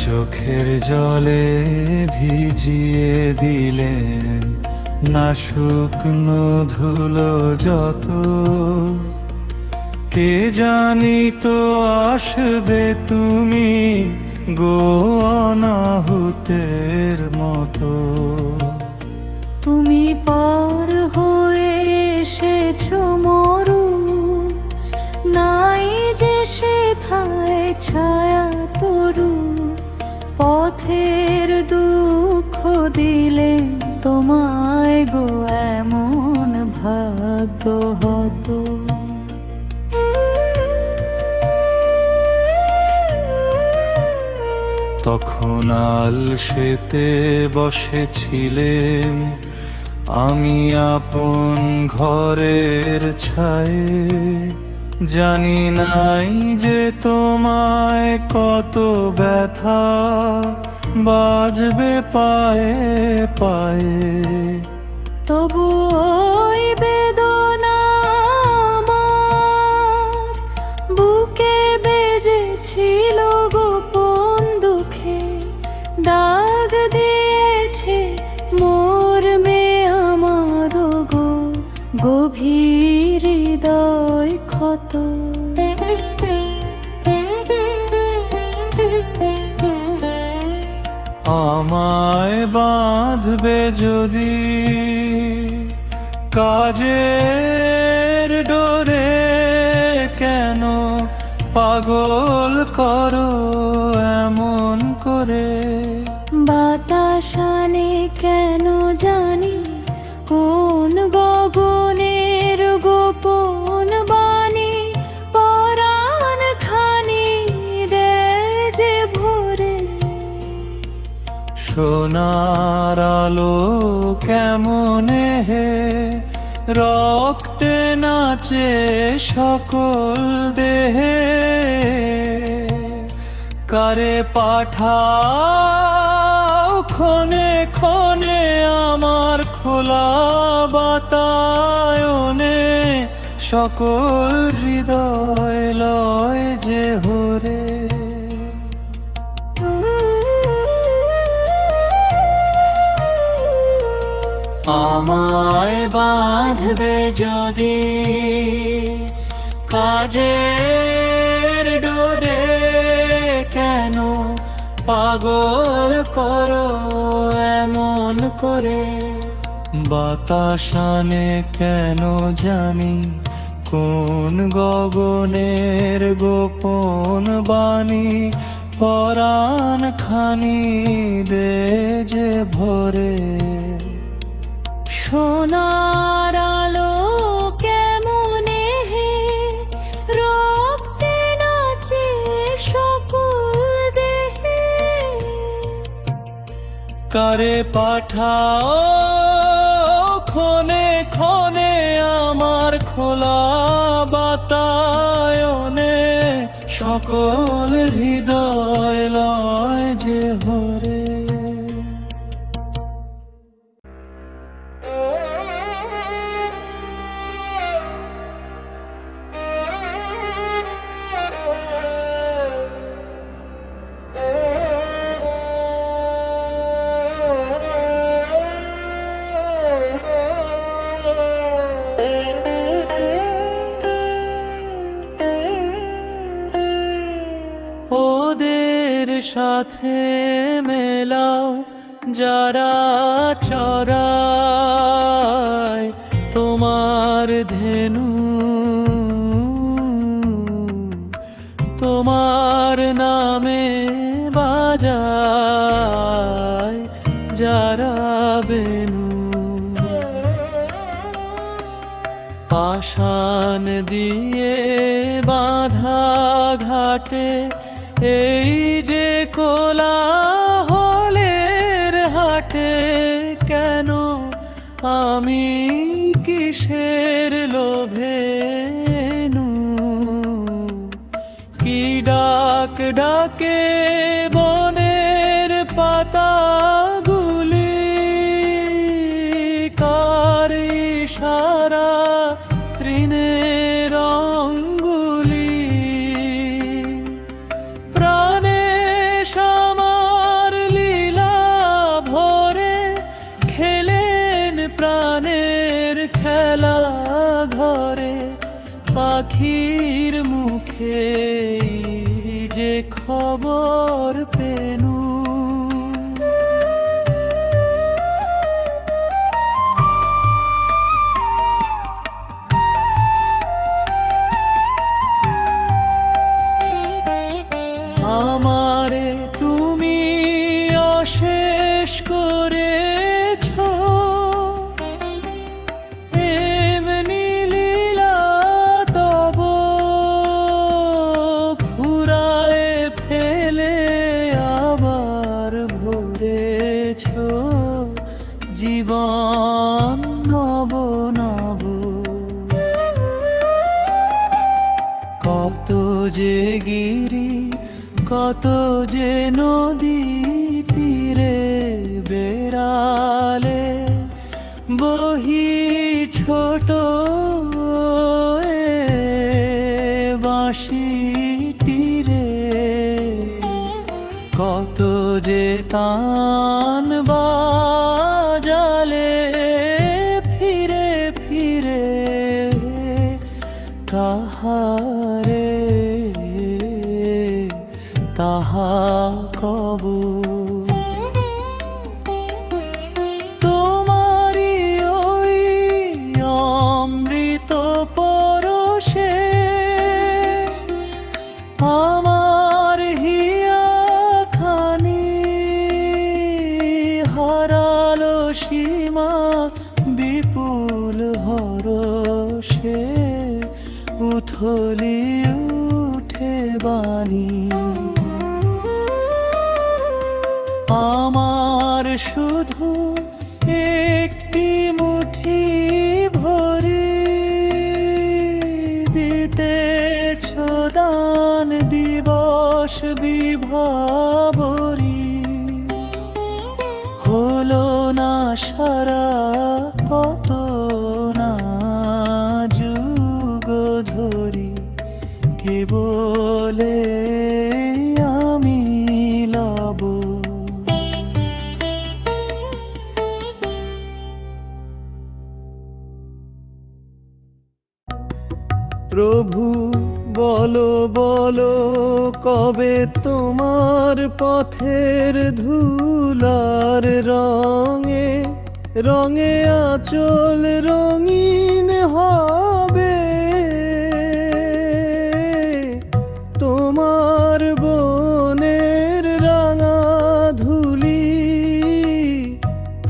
চোখের জলে ভিজিয়ে দিলেন না শুকনো ধুলো যত, কে জানি তো আসবে তুমি গো অনাহুতের মতো। তুমি পার হয়ে এসেছো মরু, নাই যে সেথায় ছায়া তরু, পথের দুঃখ দিলে তোমায় গো এমন ভাগ্য হতো। তখন আলসেতে বসেছিলেন আমি আপন ঘরের ছায়ে, জানি নাই যে তোমায় কত ব্যথা বাজবে পায়ে পায়ে। তবু ওই বেদনা আমার বুকে বেজেছিল গোপন দুঃখে, দাগ দিয়েছে মর্মে আমার গো গভীর হৃদয় ক্ষত। আমায় বাঁধবে যদি কাজের ডোরে, কেন পাগল করো এমন করে। বাতাসানে কেন জানি কোন গগনের গোপন বাণী, পরাণ খানি দেয় যে ভোরে। সোনার আলো কেমনে হে রক্তে নাচে সকল দেহে, কারে পাঠাও ক্ষণে ক্ষণে আমার খোলা বাতায়নে, সকল হৃদয় লয় যে হরে। আমায় বাঁধবে যদি কাজের ডোরে, কেন পাগল করো এমন করে। বাতাসানে কেন জানি কোন গগনের গোপন বাণী, পরাণ খানি দে যে ভরে। সোনার আলো কেমনে হে রক্তে নাচে সকল দেহে, কারে পাঠাও ক্ষণে ক্ষণে আমার খোলা বাতায়নে, সকল হৃদয় লয় যে হরে। ওদের সাথে মেলাও যারা চড়ায় তোমার ধেনু, তোমার নামে বাজায় যারা বেনু। পাষাণ দিয়ে বাঁধা ঘাটে এই যে কোলাহলের হাটে, কেন আমি কিসের লোভে নু, কি ডাক ডাকে বনের পাতাগুলি, কার ইশারা তৃণের অঙ্গুলি, প্রাণে সম পাখির মুখে যে খবর পেনু, আমারে তুমি অশেষ করেছ, এমনি লীলা তব ফুরায়ে ফেলে আবার ভরেছ জীবন নব নব। কত যে গিরি, কত যে নদী তীরে বেড়ালে বহি ছোট বাঁশি তীরে, কত যে তান বাজালে ফিরে ফিরে কাহারে তাহা কব। তোমারি ওই অমৃত পরশে আমার হিয়া খানি হারালো সীমা বিপুল হরষে উথলি উঠে বাণী। আমার শুধু একটি মুঠি ভরি দিতেছ দান দিবস বিভাবরী, হলো না সারা কত না যুগ ধরি, কেবলে আমি লব। প্রভু বলো বলো কবে তোমার পথের ধুলার রঙে রঙে আঁচল রঙিন হবে, তোমার বনের রাঙা ধুলি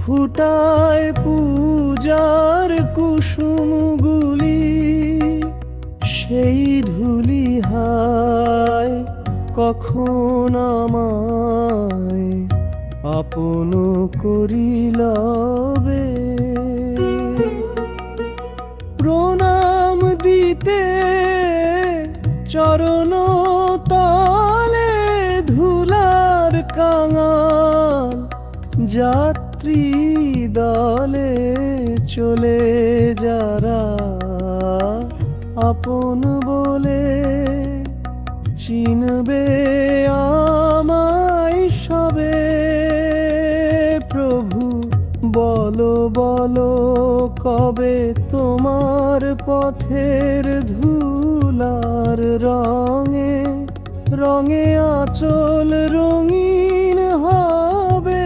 ফুটায় পূজার কুসুমগুলি, সেই ধুলি হায় কখন আমায় আপন করিলবে। প্রণাম দিতে চরণ তলে ধুলার কাঙাল যাত্রী দলে চলে যারা আপন বলে চিনবে আমায় সবে। প্রভু বলো বলো কবে তোমার পথের ধুলার রঙে রঙে আঁচল রঙিন হবে,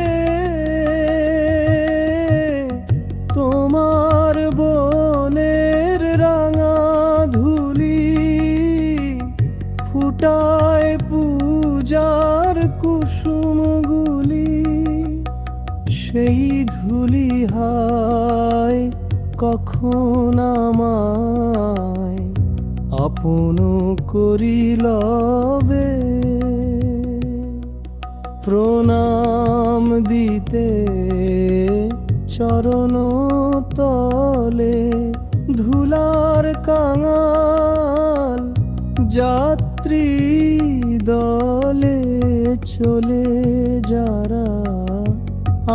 তোমার বনের রাঙা ধুলি ফুটায় পূজার কুসুমগুলি, সেই ধুলি হায় কখন আমায় আপন করিলবে। প্রণাম দিতে চরণ তলে ধুলার কাঙাল যাত্রী দলে চলে যারা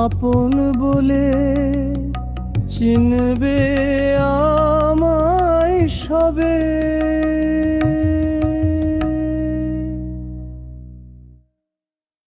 আপন বলে চিনবে